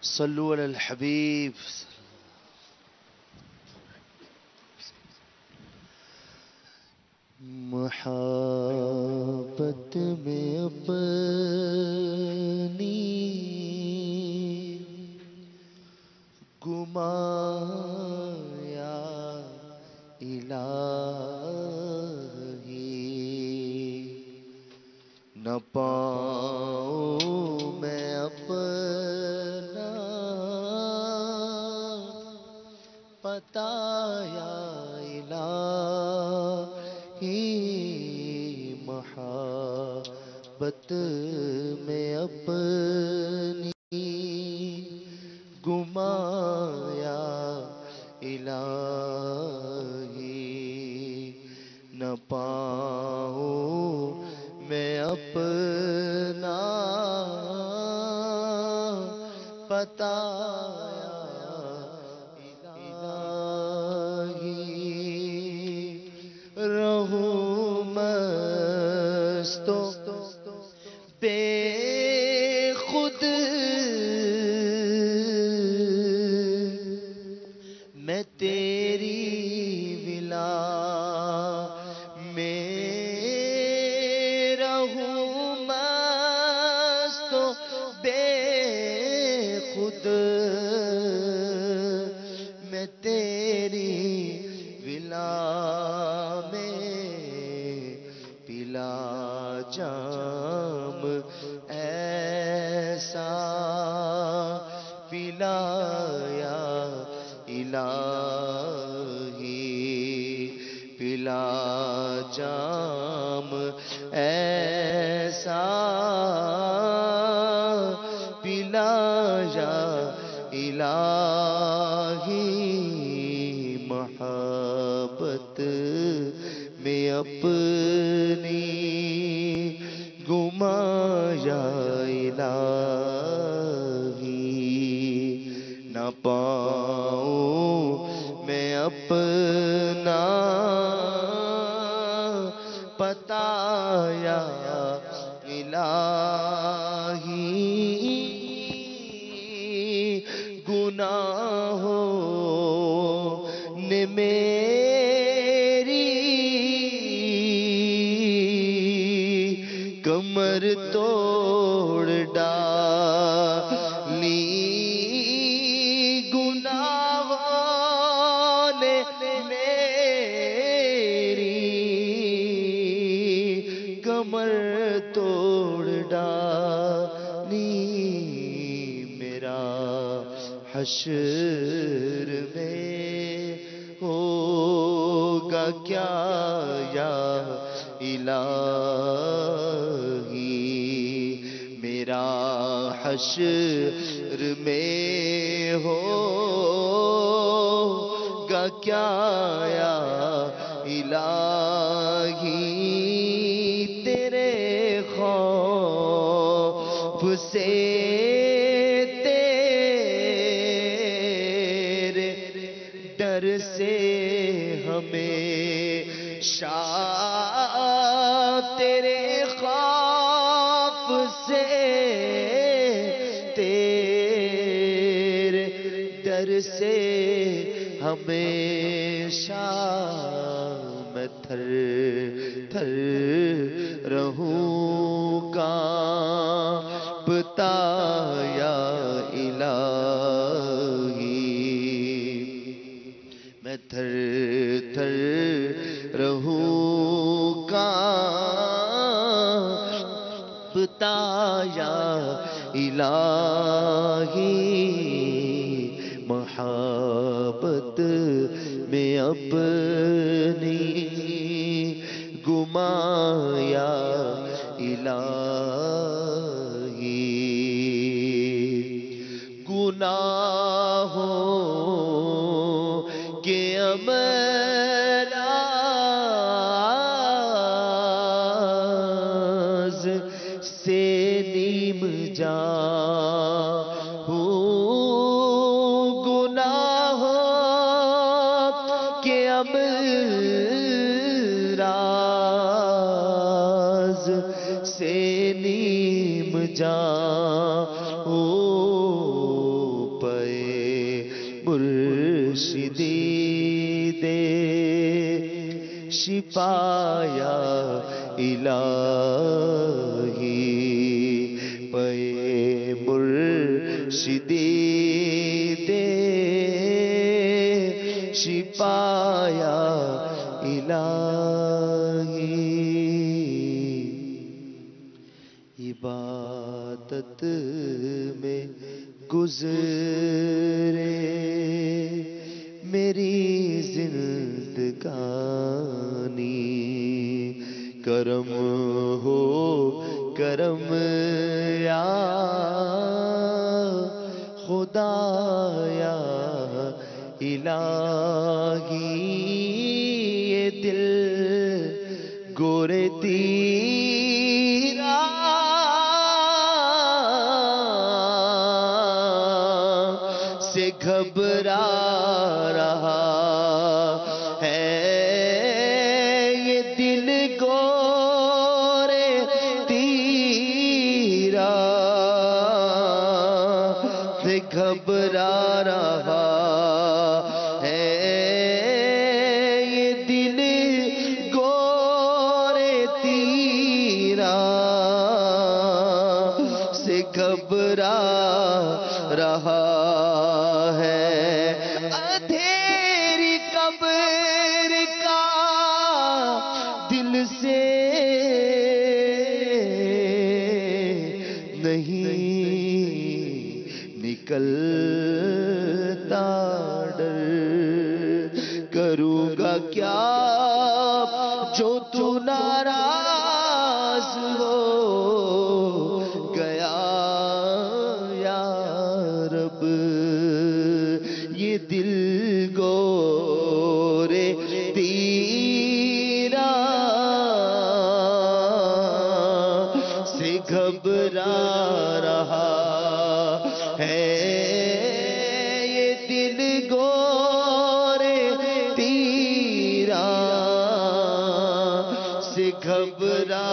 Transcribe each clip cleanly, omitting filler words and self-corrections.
صلو علی الحبیب. محبت میں اپنی گمایا الہی، نہ پاؤں میں اپنا پتہ یا الہی. محبت میں اپنی گمایا الہی، نہ پاؤں میں اپنا پتہ رہوں مست و بے خود میں تیری ولا میں رہوں مست و بے خود میں تیری ولا پلا جام ایسا پلایا الہی، پلا جام ایسا پلایا الہی. محبت میں اپنی گمایا الہی، نہ پاؤں میں اپنا پتہ یا الہی. گناہوں نے میری کمر توڑ ڈالی، گناہوں نے میری کمر توڑ ڈالی. میرا حشر میں ہوگا کیا یا الہی، میرا حشر میں ہوگا کیا یا الہی. تیرے خوف سے تیرے ڈر سے ہمیشہ، تیرے خوف سے تیرے ڈر سے ہمیشہ میں تھر تھر رہوں کانپتا یا الہی. میں تھر تھر رہوں کانپتا یا الہی. محبت میں اپنی گمایا الہی. گناہوں کے امراض سے نیم جان ہوں، گناہوں کے امراض سے نیم جان ہوں. شفایا الہی پے مرشدی دے شفایا الہی عبادت میں گزرے میری زندگانی کرم ہو کرم یا خدایا الہی یہ دل گورے تیرا سے گھبرا رہا ہے یہ دل گورے تیرا سے گھبرا رہا ہے یہ دل گورے تیرا سے گھبرا رہا ہے اندھیری قبر کا دل سے نہیں نکلتا ڈر کروں گا کیا جو تو ناراض ہو گیا یا رب یہ دل گورے تیرا سے گھبرا رہا ہے یہ دل گورے تیرا سے گھبرا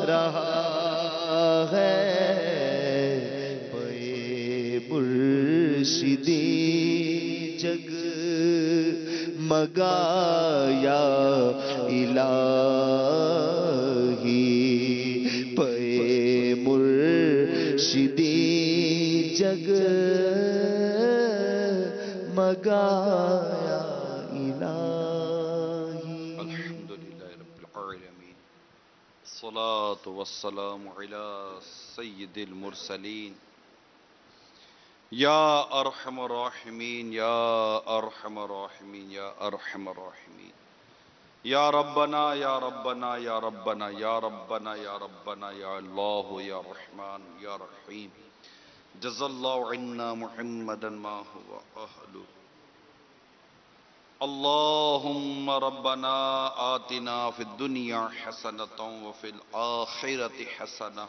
رہا ہے پے مرشدی جگ مگایا الہی پے مرشدی جگ مگایا الہی الحمدللہ رب العالمین الصلاة والسلام علی سید المرسلین یا ارحم الراحمین یا ارحم الراحمین یا ارحم الراحمین یا ربنا یا ربنا یا ربنا یا ربنا یا ربنا یا اللہ یا رحمان یا رحیم جزا اللہ عنا محمدا ما هو اہلہ اللہم ربنا آتنا فی الدنیا حسنة وفی الآخرة حسنة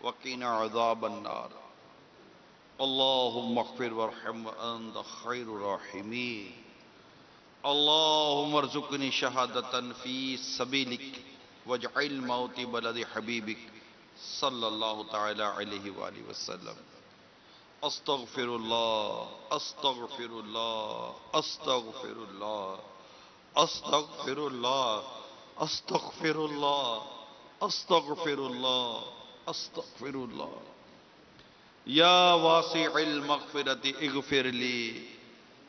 وقنا عذاب النار اللہم اغفر وارحم وانت خیر الراحمین اللہم ارزقنی شہادتا فی سبیلک واجعل موتی بلد حبیبک صلی اللہ تعالی علیہ وآلہ وسلم استغفر اللہ استغفر اللہ استغفر اللہ استغفر اللہ استغفر اللہ استغفر اللہ استغفر اللہ یا واسع المغفرت اغفر لی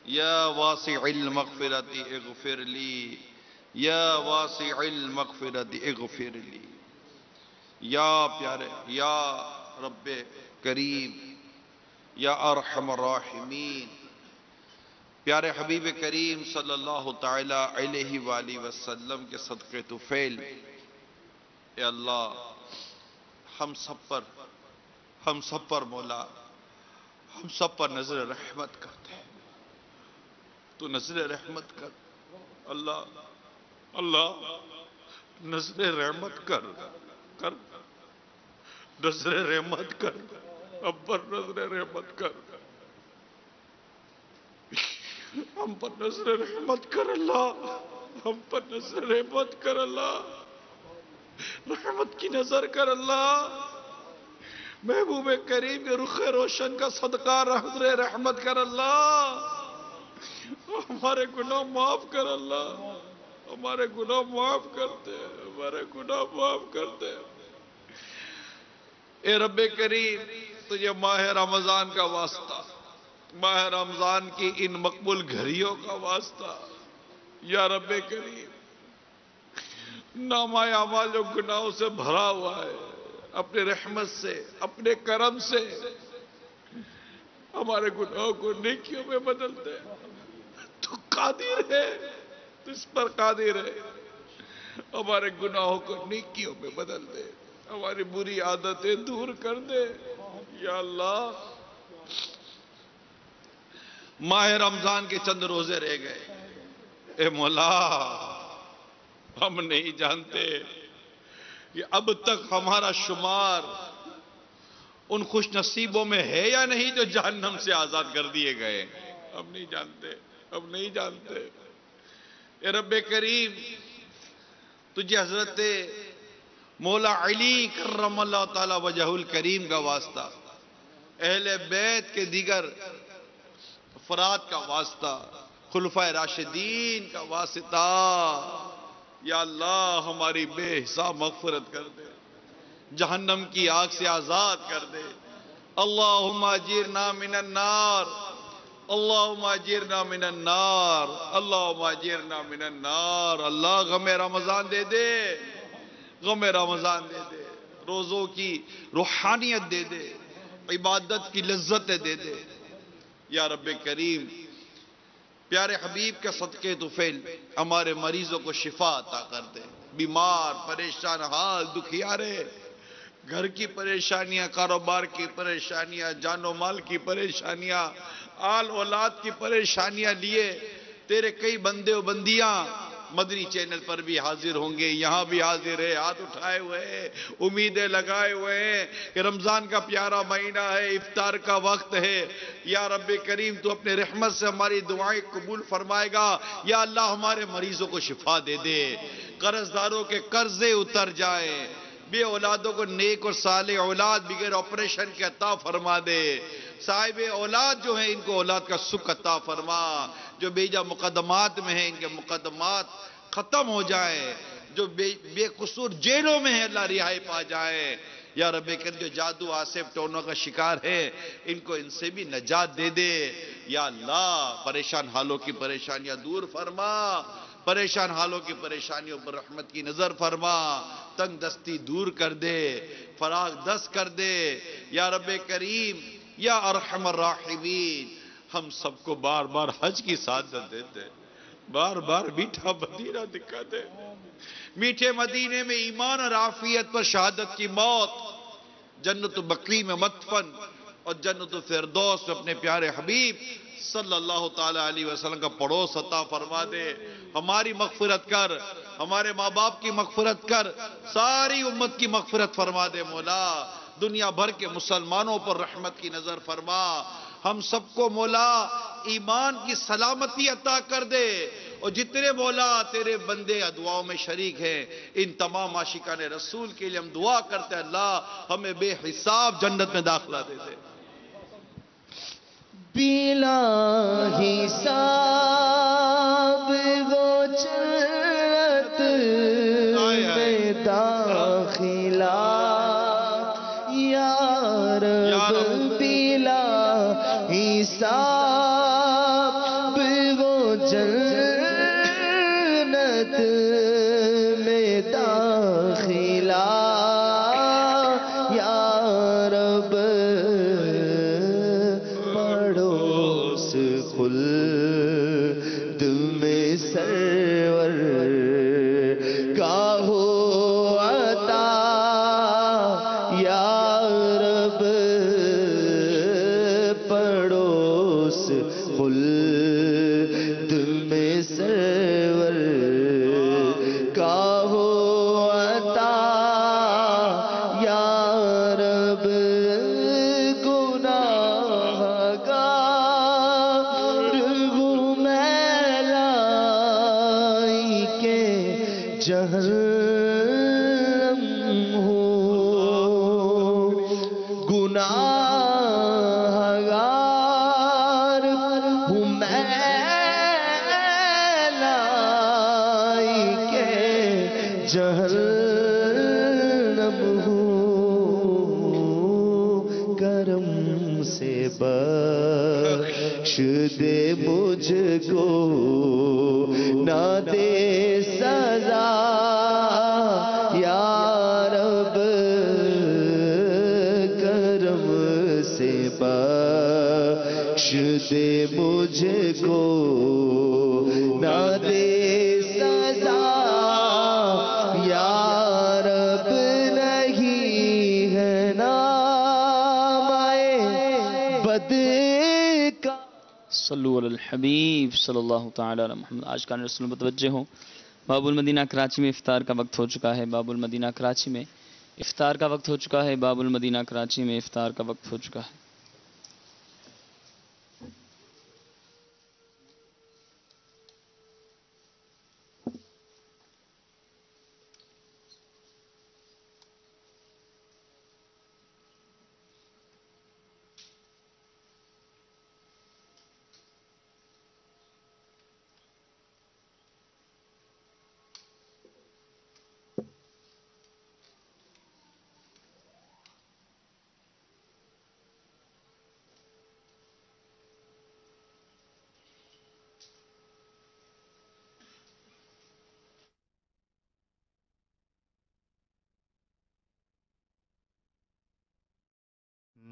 یا واسع المغفرت اغفر لی یا واسع المغفرت اغفر لی یا پیارے یا رب کریم یا ارحم الراحمین پیارے حبیب کریم صلی اللہ تعالی علیہ وآلہ وسلم کے صدقے طفیل اے اللہ ہم سب پر مولا ہم سب پر نظر رحمت کرتے ہیں تو نظر رحمت کر اللہ اللہ نظر رحمت کر نظر رحمت کر ہم پر نظر رحمت کر ہم پر نظر رحمت کر اللہ ہم پر نظر رحمت کر اللہ رحمت کی نظر کر اللہ محبوب کریم کے رخ روشن کا صدقہ نظر رحمت کر اللہ ہمارے گناہ معاف کر اللہ ہمارے گناہ معاف کر دے، ہمارے گناہ معاف کر دے۔ اے رب کریم، تجھے ماہ رمضان کا واسطہ، ماہ رمضان کی ان مقبول گھڑیوں کا واسطہ، یا رب کریم، نامہ اعمال جو گناہوں سے بھرا ہوا ہے، اپنے رحمت سے، اپنے کرم سے ہمارے گناہوں کو نیکیوں میں بدل دے۔ تو قادر ہے، تو اس پر قادر ہے، ہمارے گناہوں کو نیکیوں میں بدل دے، ہماری بری عادتیں دور کر دے یا اللہ۔ ماہ رمضان کے چند روزے رہ گئے، اے مولا ہم نہیں جانتے کہ اب تک ہمارا شمار ان خوش نصیبوں میں ہے یا نہیں جو جہنم سے آزاد کر دیے گئے۔ ہم نہیں جانتے، ہم نہیں جانتے۔ اے رب کریم، تجھے حضرت مولا علی کرم اللہ تعالی وجہ الکریم کا واسطہ، اہل بیت کے دیگر افراد کا واسطہ، خلفائے راشدین کا واسطہ، یا اللہ ہماری بے حساب مغفرت کر دے، جہنم کی آگ سے آزاد کر دے۔ اللہم اجرنا من النار، اللہم اجرنا من النار، اللہم اجرنا من النار۔ اللہ غم رمضان دے دے، غم رمضان دے دے، روزوں کی روحانیت دے دے، عبادت کی لذت دے دے یا رب کریم۔ پیارے حبیب کے صدقے طفیل ہمارے مریضوں کو شفا عطا کر دے، بیمار، پریشان حال، دکھیارے، گھر کی پریشانیاں، کاروبار کی پریشانیاں، جان و مال کی پریشانیاں، آل اولاد کی پریشانیاں لیے تیرے کئی بندے و بندیاں مدنی چینل پر بھی حاضر ہوں گے، یہاں بھی حاضر ہے، ہاتھ اٹھائے ہوئے ہیں، امیدیں لگائے ہوئے ہیں کہ رمضان کا پیارا مہینہ ہے، افطار کا وقت ہے۔ یا رب کریم، تو اپنے رحمت سے ہماری دعائیں قبول فرمائے گا۔ یا اللہ ہمارے مریضوں کو شفا دے دے، قرض داروں کے قرضے اتر جائیں، بے اولادوں کو نیک اور صالح اولاد بغیر آپریشن کے عطا فرما دے، صاحب اولاد جو ہیں ان کو اولاد کا سکھ عطا فرما، جو بیجا مقدمات میں ہیں ان کے مقدمات ختم ہو جائیں، جو بے قصور جیلوں میں ہیں اللہ رہائی پا جائیں۔ یا رب کریم، جو جادو آصف ٹونوں کا شکار ہے ان کو ان سے بھی نجات دے دے۔ یا اللہ پریشان حالوں کی پریشانیاں دور فرما، پریشان حالوں کی پریشانیوں پر رحمت کی نظر فرما، تنگ دستی دور کر دے، فراغ دست کر دے یا رب کریم۔ یا ارحم الراحمین، ہم سب کو بار بار حج کی سعادت دیتے، بار بار میٹھا مدینہ دکھا دے، میٹھے مدینے میں ایمان اور عافیت پر شہادت کی موت، جنت بقیع میں مدفن اور جنت فردوس میں اپنے پیارے حبیب صلی اللہ تعالی علیہ وسلم کا پڑوس عطا فرما دے۔ ہماری مغفرت کر، ہمارے ماں باپ کی مغفرت کر، ساری امت کی مغفرت فرما دے مولا۔ دنیا بھر کے مسلمانوں پر رحمت کی نظر فرما، ہم سب کو مولا ایمان کی سلامتی عطا کر دے، اور جتنے مولا تیرے بندے دعاؤں میں شریک ہیں ان تمام عاشقان رسول کے لیے ہم دعا کرتے ہیں، اللہ ہمیں بے حساب جنت میں داخلہ دے دے۔ بلا حساب وہ جنت میں داخلہ یا رب، بلا حساب وہ جنت میں داخلہ یا رب، پڑوس خلد میں سرور کا ہو عطا یا رب، پڑوس خلد میں سرور کا ہو عطا یا رب، گناہ گار ہوں میں لائی کے جہنم ہوں، گناہ گار ہوں میں لائی جہنم ہوں، کرم سے بخش دے مجھ کو، نہ دے سزا یا رب، کرم سے بخش دے مجھ کو، نہ دے سزا یا رب، نہیں ہے نام بد کا۔ صلو علی الحبیب صلی اللہ تعالی علی محمد۔ آج کا رسول متوجہ ہوں، باب المدینہ کراچی میں افطار کا وقت ہو چکا ہے۔ باب المدینہ کراچی میں افطار کا وقت ہو چکا ہے۔ باب المدینہ کراچی میں افطار کا وقت ہو چکا ہے۔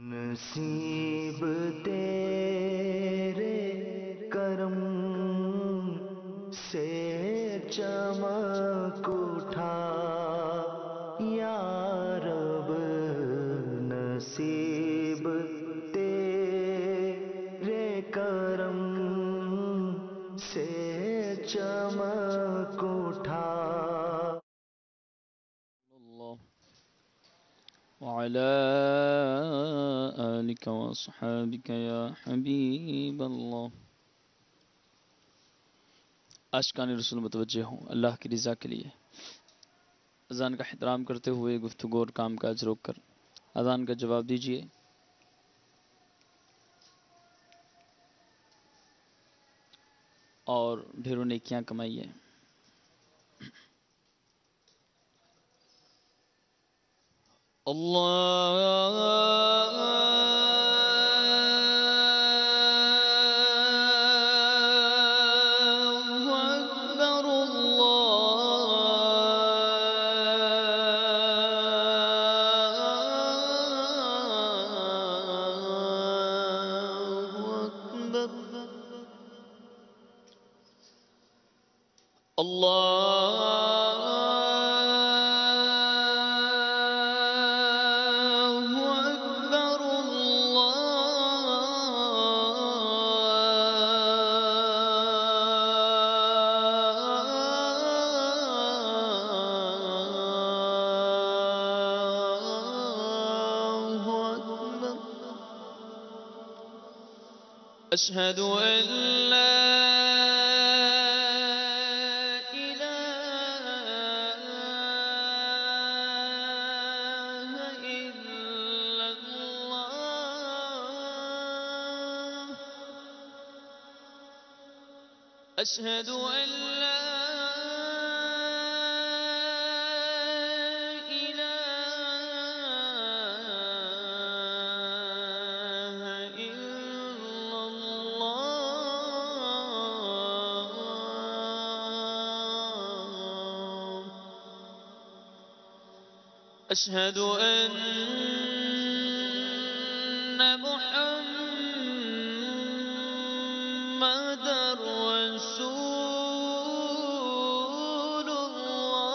نصیب تیرے کرم سے چمک اٹھا یا رب، نصیب تیرے کرم سے چمک اٹھا۔ اللہ وعلى آلك وصحابك یا حبیب اللہ۔ عاشقان رسول متوجہ ہوں، اللہ کی رضا کے لیے اذان کا احترام کرتے ہوئے گفتگو اور کام کاج روک کر اذان کا جواب دیجیے۔ اور ڈھیروں نیکیاں کمائیے۔ اللہ اکبر، اللہ اکبر، اللہ اکبر، اللہ اکبر۔ اشہد ان لا أشهد أن لا إله إلا الله، أشهد أن محمد رسول الله،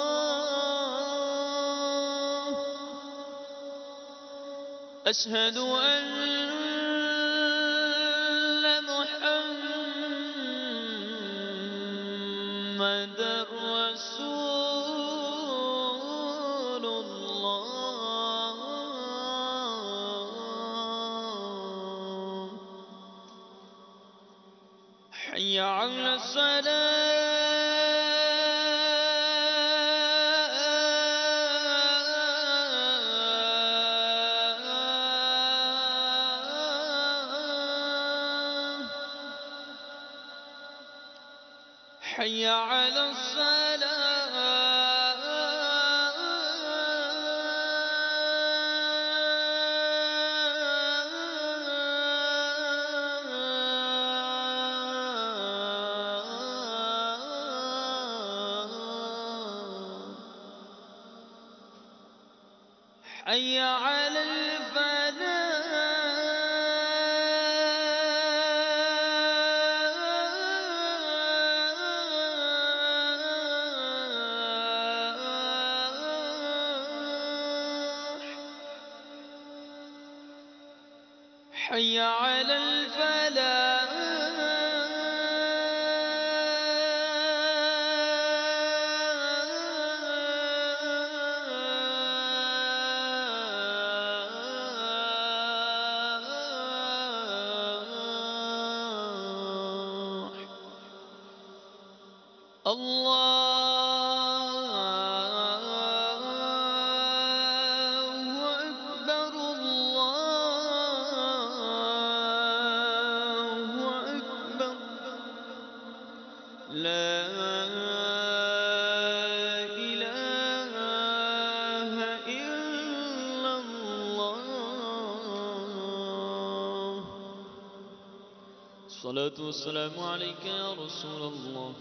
أشهد أن محمد رسول الله، حي على الصلاة، حي على الصلاة، حي على الفلاح حي على الفلاح الله أكبر الله أكبر لا إله إلا الله الصلاة والسلام عليك يا رسول الله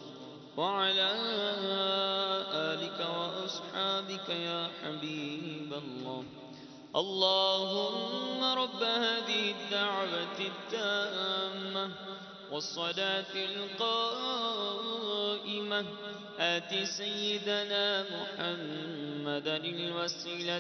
وعلى آلك وأصحابك يا حبيب الله اللهم رب هذه الدعوة التامة والصلاة القائمة آت سيدنا محمدا الوسيلة